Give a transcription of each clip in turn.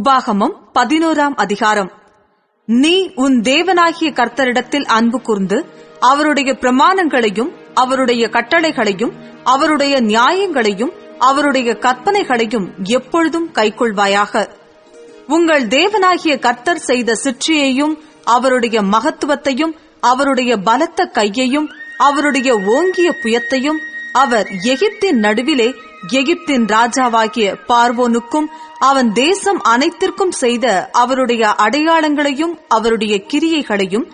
உபாகமம் 11ஆம் அதிகாரம். நீ உன் தேவனாகிய கர்த்தரிடத்தில் அன்பு கூர்ந்து அவருடைய பிரமாணங்களையும் அவருடைய கட்டளைகளையும் அவருடைய நியாயங்களையும் அவருடைய கற்பனைகளையும் எப்பொழுதும் கைக்கொள்வாயாக. உங்கள் தேவனாகிய கர்த்தர் செய்த சிற்றியையும் அவருடைய மகத்துவத்தையும் அவருடைய பலத்த கையையும் அவருடைய ஓங்கிய புயத்தையும் அவர் எகிப்தின் நடுவிலே எகிப்தின் ராஜாவாகிய பார்வோனுக்கும் அவன் தேசம் அனைத்திற்கும் செய்த அவருடைய அடையாளங்களையும் அவருடைய கிரியைகளையும்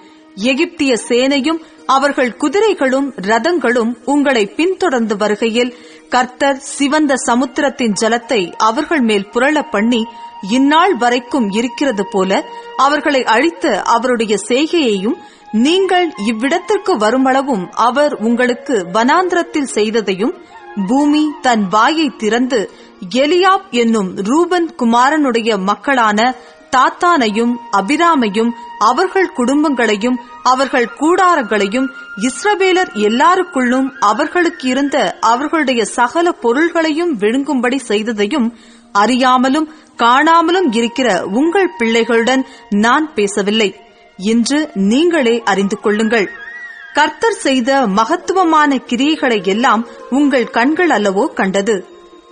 எகிப்திய சேனையும் அவர்கள் குதிரைகளும் ரதங்களும் உங்களை பின்தொடர்ந்து வருகையில் கர்த்தர் சிவந்த சமுத்திரத்தின் ஜலத்தை அவர்கள் மேல் புரள பண்ணி இந்நாள் வரைக்கும் இருக்கிறது போல அவர்களை அழித்த அவருடைய செய்கையையும் நீங்கள் இவ்விடத்திற்கு வருமளவும் அவர் உங்களுக்கு வனாந்திரத்தில் செய்ததையும் பூமி தன் வாயை திறந்து எலியாப் என்னும் ரூபன் குமாரனுடைய மக்களான தாத்தானையும் அபிராமையும் அவர்கள் குடும்பங்களையும் அவர்கள் கூடாரங்களையும் இஸ்ரவேலர் எல்லாருக்குள்ளும் அவர்களுக்கு இருந்த அவர்களுடைய சகல பொருள்களையும் விழுங்கும்படி செய்ததையும் அறியாமலும் காணாமலும் இருக்கிற உங்கள் பிள்ளைகளுடன் நான் பேசவில்லை. இன்று நீங்களே அறிந்து கொள்ளுங்கள். கர்த்தர் செய்த மகத்துவமான கிரியைகளை எல்லாம் உங்கள் கண்கள் அல்லவோ கண்டது.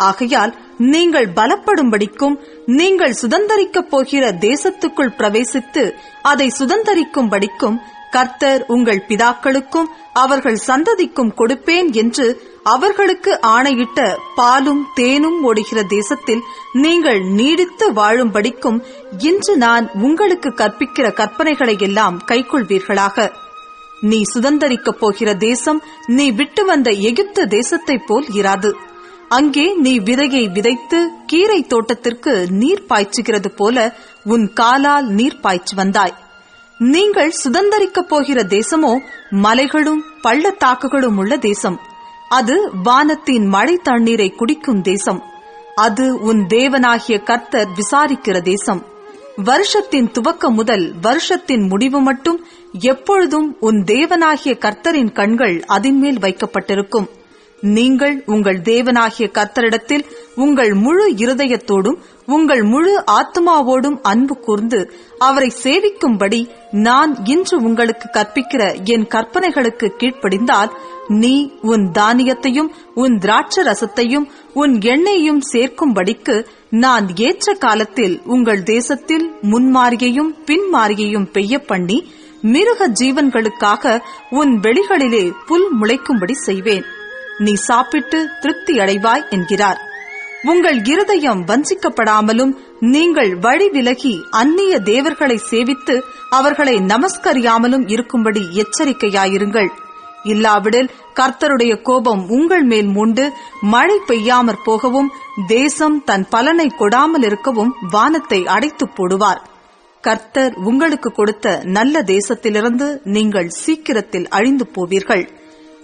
ஆகையால் நீங்கள் பலப்படும்படிக்கும் நீங்கள் சுதந்தரிக்கப் போகிற தேசத்துக்குள் பிரவேசித்து அதை சுதந்தரிக்கும்படிக்கும் கர்த்தர் உங்கள் பிதாக்களுக்கும் அவர்கள் சந்ததிக்கும் கொடுப்பேன் என்று அவர்களுக்கு ஆணையிட்ட பாலும் தேனும் ஓடுகிற தேசத்தில் நீங்கள் நீடித்து வாழும்படிக்கும் இன்று நான் உங்களுக்கு கற்பிக்கிற கற்பனைகளை எல்லாம் கைக்கொள்வீர்களாக. நீ சுதந்தரிக்கப் போகிற தேசம் நீ விட்டு வந்த எகிப்து தேசத்தைப் போல் இராது. அங்கே நீ விதையை விதைத்து கீரை தோட்டத்திற்கு நீர் பாய்ச்சுகிறது போல உன் காலால் நீர் பாய்ச்சி வந்தாய். நீங்கள் சுதந்தரிக்கப் போகிற தேசமோ மலைகளும் பள்ளத்தாக்குகளும் உள்ள தேசம். அது வானத்தின் மழை தண்ணீரை குடிக்கும் தேசம். அது உன் தேவனாகிய கர்த்தர் விசாரிக்கிற தேசம். வருஷத்தின் துவக்கம் முதல் வருஷத்தின் முடிவு மட்டும் எப்பொழுதும் உன் தேவனாகிய கர்த்தரின் கண்கள் அதின்மேல் வைக்கப்பட்டிருக்கும். நீங்கள் உங்கள் தேவனாகிய கர்த்தரிடத்தில் உங்கள் முழு இருதயத்தோடும் உங்கள் முழு ஆத்மாவோடும் அன்பு கூர்ந்து அவரை சேவிக்கும்படி நான் இன்று உங்களுக்கு கற்பிக்கிற என் கற்பனைகளுக்கு கீழ்ப்படிந்தால் நீ உன் தானியத்தையும் உன் திராட்சை ரசத்தையும் உன் எண்ணெயையும் சேர்க்கும்படிக்கு நான் ஏற்ற காலத்தில் உங்கள் தேசத்தில் முன்மாரியையும் பின்மாரியையும் பெய்ய பண்ணி மிருக ஜீவன்களுக்காக உன் வெளிகளிலே புல் முளைக்கும்படி செய்வேன். நீ சாப்பிட்டு திருப்தி அடைவாய் என்கிறார். உங்கள் இருதயம் வஞ்சிக்கப்படாமலும் நீங்கள் வழி விலகி அந்நிய தேவர்களை சேவித்து அவர்களை நமஸ்கரியாமலும் இருக்கும்படி எச்சரிக்கையாயிருங்கள். இல்லாவிடில் கர்த்தருடைய கோபம் உங்கள் மேல் மூண்டு மழை பெய்யாமற் போகவும் தேசம் தன் பலனை கொடாமல் இருக்கவும் வானத்தை அடைத்துப் போடுவார். கர்த்தர் உங்களுக்கு கொடுத்த நல்ல தேசத்திலிருந்து நீங்கள் சீக்கிரத்தில் அழிந்து போவீர்கள்.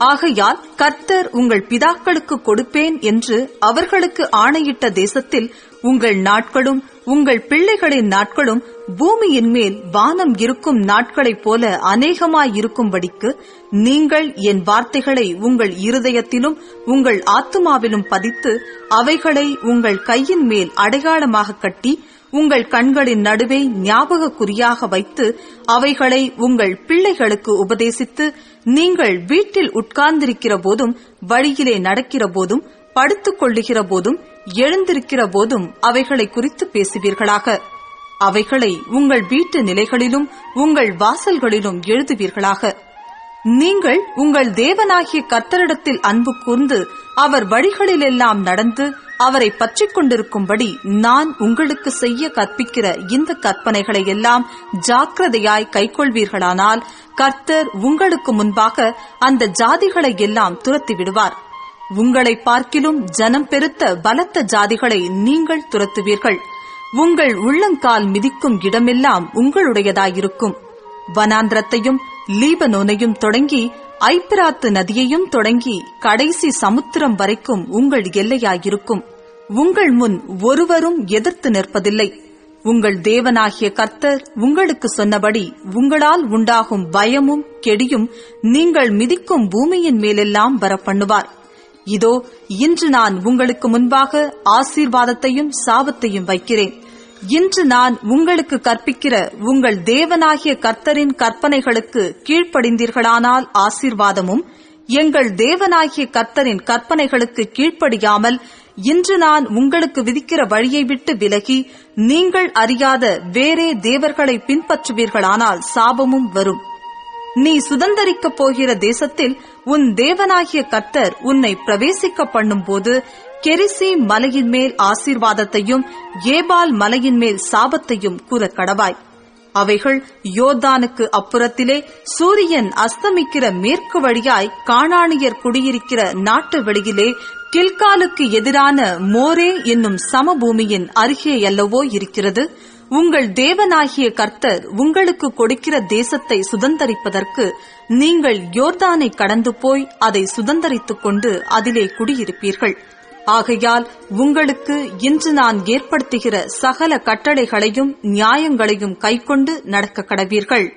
ஆகையால் கர்த்தர் உங்கள் பிதாக்களுக்கு கொடுப்பேன் என்று அவர்களுக்கு ஆணையிட்ட தேசத்தில் உங்கள் நாட்களும் உங்கள் பிள்ளைகளின் நாட்களும் பூமியின் மேல் வானம் இருக்கும் நாட்களைப் போல அநேகமாயிருக்கும்படிக்கு நீங்கள் என் வார்த்தைகளை உங்கள் இருதயத்திலும் உங்கள் ஆத்துமாவிலும் பதித்து அவைகளை உங்கள் கையின் மேல் அடையாளமாக கட்டி உங்கள் கண்களின் நடுவே ஞாபக குறியாக வைத்து அவைகளை உங்கள் பிள்ளைகளுக்கு உபதேசித்து நீங்கள் வீட்டில் உட்கார்ந்திருக்கிற போதும் வழியிலே நடக்கிற போதும் படுத்துக் கொள்ளுகிற போதும் எழுந்திருக்கிற போதும் அவைகளை குறித்து பேசுவீர்களாக. அவைகளை உங்கள் வீட்டு நிலைகளிலும் உங்கள் வாசல்களிலும் எழுதுவீர்களாக. நீங்கள் உங்கள் தேவனாகிய கர்த்தரிடத்தில் அன்பு கூர்ந்து அவர் வழிகளிலெல்லாம் நடந்து அவரை பற்றிக் கொண்டிருக்கும்படி நான் உங்களுக்கு செய்ய கற்பிக்கிற இந்த கற்பனைகளை எல்லாம் ஜாக்கிரதையாய் கைக்கொள்வீர்களானால் கர்த்தர் உங்களுக்கு முன்பாக அந்த ஜாதிகளை எல்லாம் துரத்தி விடுவார். உங்களை பார்க்கிலும் ஜனம் பெருத்த பலத்த ஜாதிகளை நீங்கள் துரத்துவீர்கள். உங்கள் உள்ளங்கால் மிதிக்கும் இடமெல்லாம் உங்களுடையதாயிருக்கும். வனாந்திரத்தையும் லீபனோனையும் தொடங்கி ஐப்பிராத்து நதியையும் தொடங்கி கடைசி சமுத்திரம் வரைக்கும் உங்கள் எல்லையாயிருக்கும். உங்கள் முன் ஒருவரும் எதிர்த்து நிற்பதில்லை. உங்கள் தேவனாகிய கர்த்தர் உங்களுக்கு சொன்னபடி உங்களால் உண்டாகும் பயமும் கெடியும் நீங்கள் மிதிக்கும் பூமியின் மேலெல்லாம் வரப்பண்ணுவார். இதோ இன்று நான் உங்களுக்கு முன்பாக ஆசீர்வாதத்தையும் சாபத்தையும் வைக்கிறேன். இன்று நான் உங்களுக்கு கற்பிக்கிற உங்கள் தேவனாகிய கர்த்தரின் கற்பனைகளுக்கு கீழ்ப்படிந்தீர்களானால் ஆசீர்வாதமும், எங்கள் தேவனாகிய கர்த்தரின் கற்பனைகளுக்கு கீழ்ப்படியாமல் இன்று நான் உங்களுக்கு விதிக்கிற வழியை விட்டு விலகி நீங்கள் அறியாத வேறே தேவர்களை பின்பற்றுவீர்களானால் சாபமும் வரும். நீ சுதந்தரிக்கப் போகிற தேசத்தில் உன் தேவனாகிய கர்த்தர் உன்னை பிரவேசிக்க பண்ணும்போது கெரிசி மலையின் மேல் ஆசீர்வாதத்தையும் ஏபால் மலையின் மேல் சாபத்தையும் கூறக் கடவாய். அவைகள் யோர்தானுக்கு அப்புறத்திலே சூரியன் அஸ்தமிக்கிற மேற்கு வழியாய் கானானியர் குடியிருக்கிற நாட்டு வெளியிலே கில்காலுக்கு எதிரான மோரே என்னும் சமபூமியின் அருகேயல்லவோ இருக்கிறது. உங்கள் தேவனாகிய கர்த்தர் உங்களுக்கு கொடுக்கிற தேசத்தை சுதந்தரிப்பதற்கு நீங்கள் யோர்தானை கடந்து போய் அதை சுதந்தரித்துக் கொண்டு அதிலே குடியிருப்பீர்கள். ஆகையால் உங்களுக்கு இன்று நான் ஏற்படுத்துகிற சகல கட்டளைகளையும் நியாயங்களையும் கைக்கொண்டு நடக்க கடவீர்கள்.